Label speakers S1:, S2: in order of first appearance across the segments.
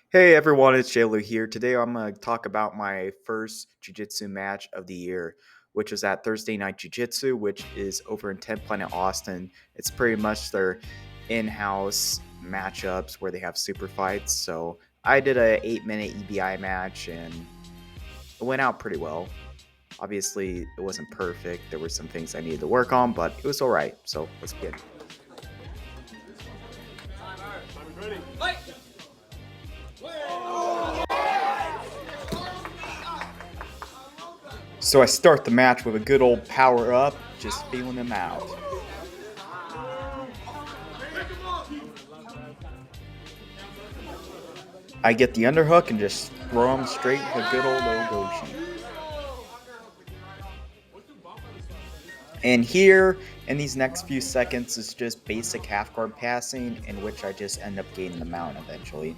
S1: Hey everyone, it's JLu here. Today I'm going to talk about my first Jiu Jitsu match of the year, which was at Thursday Night Jiu Jitsu, which is over in 10th Planet Austin. It's pretty much their in-house matchups where they have super fights. So I did a 8-minute EBI match and it went out pretty well. Obviously, it wasn't perfect. There were some things I needed to work on, but it was all right. So let's begin. So I start the match with a good old power up, just feeling him out. I get the underhook and just throw him straight to a good old Ogoshi. And here, in these next few seconds, is just basic half guard passing, in which I just end up gaining the mount eventually.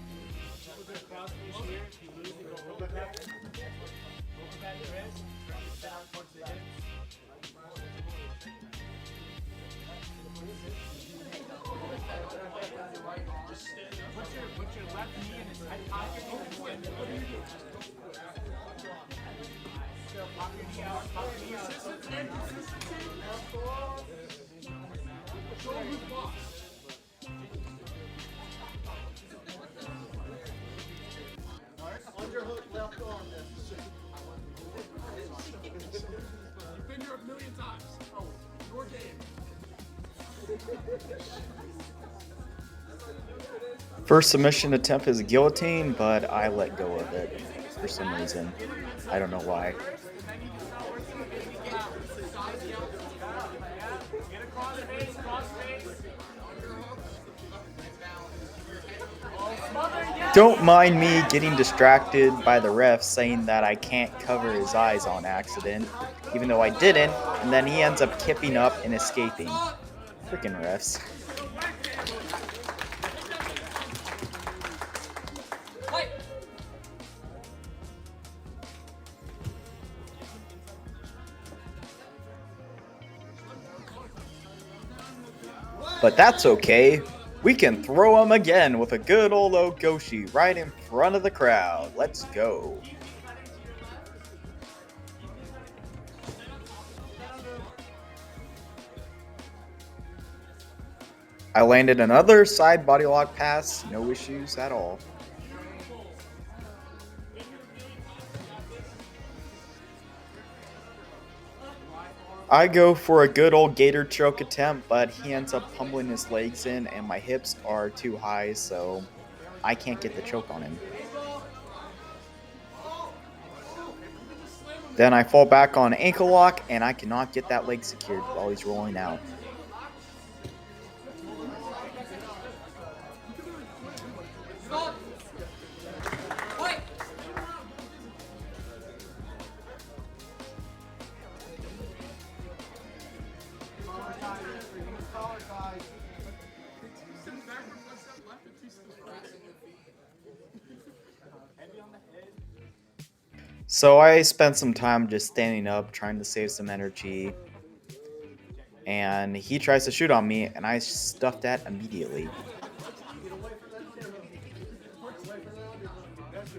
S2: Underhook left arm. You've been here a million times. Oh, your game.
S1: First submission attempt is a guillotine, but I let go of it for some reason. I don't know why. Don't mind me getting distracted by the ref saying that I can't cover his eyes on accident, even though I didn't, and then he ends up kipping up and escaping. Freaking refs. But that's okay. We can throw him again with a good old Ogoshi right in front of the crowd. Let's go. I landed another side body lock pass, no issues at all. I go for a good old gator choke attempt, but he ends up pummeling his legs in and my hips are too high, so I can't get the choke on him. Then I fall back on ankle lock and I cannot get that leg secured while he's rolling out. So I spent some time just standing up, trying to save some energy. And he tries to shoot on me, and I stuff that immediately.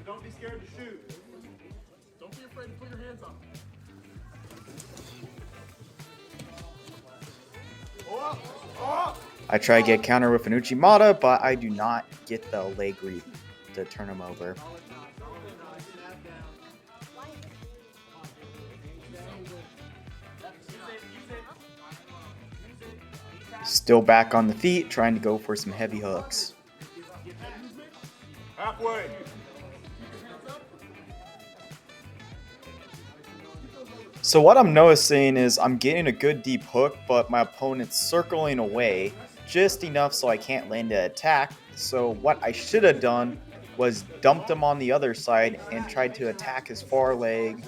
S2: Don't be scared to shoot. Don't be afraid to put your hands up.
S1: I try to get counter with an Uchimata, but I do not get the leg reap to turn him over. Still back on the feet, trying to go for some heavy hooks.
S2: Halfway.
S1: So what I'm noticing is I'm getting a good deep hook, but my opponent's circling away just enough so I can't land an attack. So what I should have done was dumped him on the other side and tried to attack his far leg,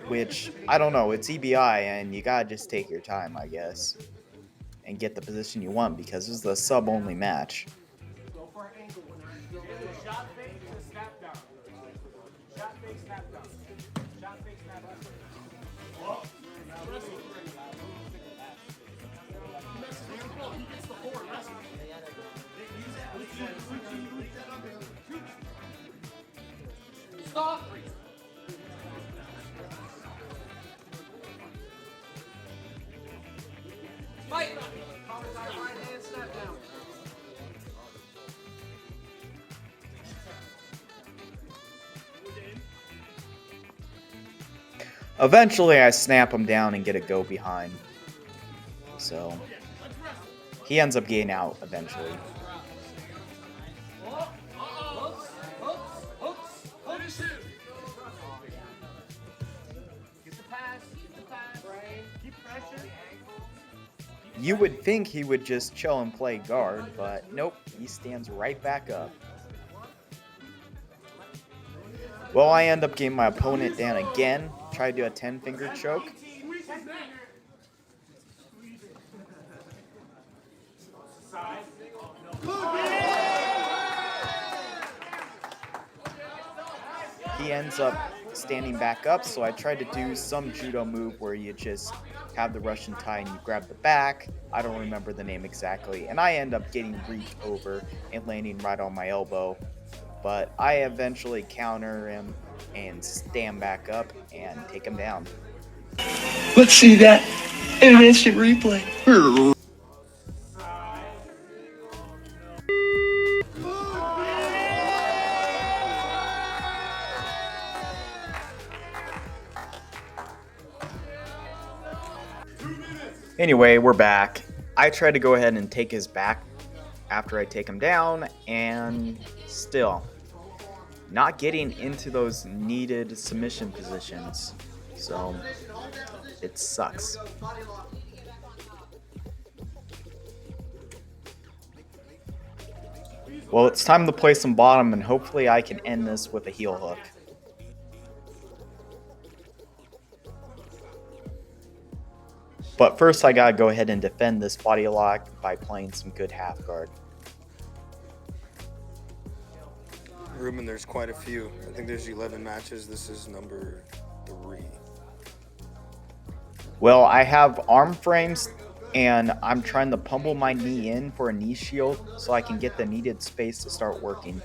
S1: which, I don't know, it's EBI and you gotta just take your time, I guess, and get the position you want because this is a sub-only match.
S2: Go for an ankle winner. Shot fake to snap down. Shot fake, snap down. Shot fake, snap down. He gets the forward wrestling. off. Fight. Right hand snap down.
S1: Eventually, I snap him down and get a go behind. So he ends up getting out eventually. You would think he would just chill and play guard, but nope, he stands right back up. Well, I end up getting my opponent down again, try to do a 10-finger choke. He ends up standing back up, so I tried to do some judo move where you just have the Russian tie and you grab the back. I don't remember the name exactly, and I end up getting reached over and landing right on my elbow. But I eventually counter him and stand back up and take him down.
S3: Let's see that in an instant replay.
S1: Anyway, we're back. I tried to go ahead and take his back after I take him down, and still not getting into those needed submission positions. So it sucks. Well, it's time to play some bottom, and hopefully I can end this with a heel hook. But first I gotta go ahead and defend this body lock by playing some good half guard.
S4: Ruben, there's quite a few. I think there's 11 matches. This is number 3.
S1: Well, I have arm frames, and I'm trying to pummel my knee in for a knee shield so I can get the needed space to start working.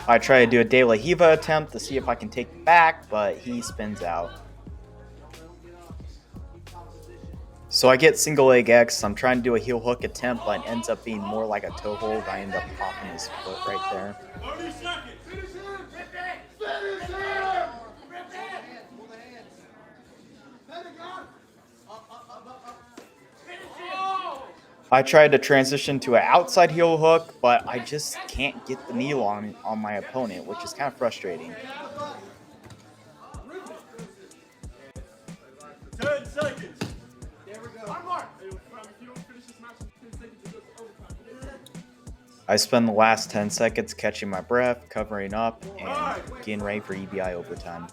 S1: I try to do a De La Hiva attempt to see if I can take it back, but he spins out. So I get single leg X. I'm trying to do a heel hook attempt, but it ends up being more like a toe hold. I end up popping his foot right there.
S2: 30 seconds. Finish him. Finish him.
S1: I tried to transition to an outside heel hook, but I just can't get the knee on my opponent, which is kind of frustrating.
S2: 10 seconds. There we go. Mark. If you don't finish this match in 10 seconds, it goes to overtime.
S1: I spend the last 10 seconds catching my breath, covering up, and getting ready for EBI overtime.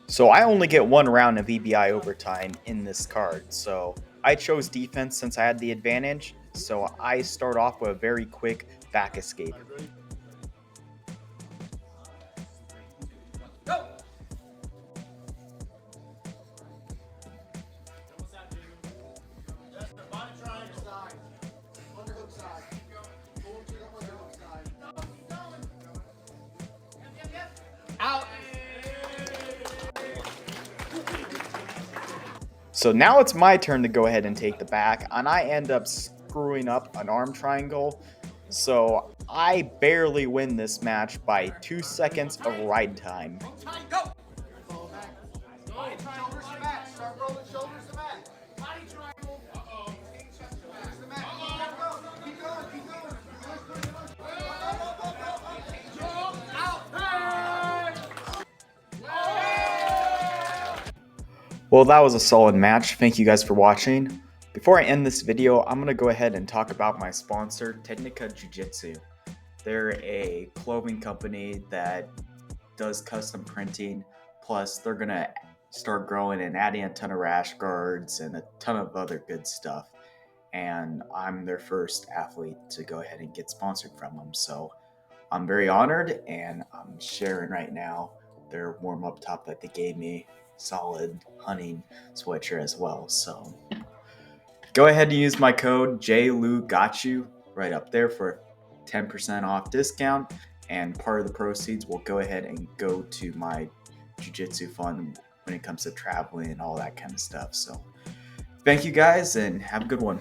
S1: So I only get one round of EBI overtime in this card, so I chose defense since I had the advantage, so I start off with a very quick back escape. So now it's my turn to go ahead and take the back, and I end up screwing up an arm triangle. So I barely win this match by 2 seconds of ride time.
S2: Go. Shoulders to mat. Start rolling shoulders to mat. Body triangle. Uh-oh. To mat. Keep going. Keep going.
S1: Well, that was a solid match. Thank you guys for watching. Before I end this video, I'm going to go ahead and talk about my sponsor, Technica Jiu Jitsu. They're a clothing company that does custom printing, plus they're going to start growing and adding a ton of rash guards and a ton of other good stuff. And I'm their first athlete to go ahead and get sponsored from them. So I'm very honored, and I'm sharing right now their warm up top that they gave me, solid hunting sweatshirt as well. So go ahead and use my code JLouGotYou right up there for 10% off discount, and part of the proceeds will go ahead and go to my jiu-jitsu fund when it comes to traveling and all that kind of stuff. So thank you guys, and have a good one.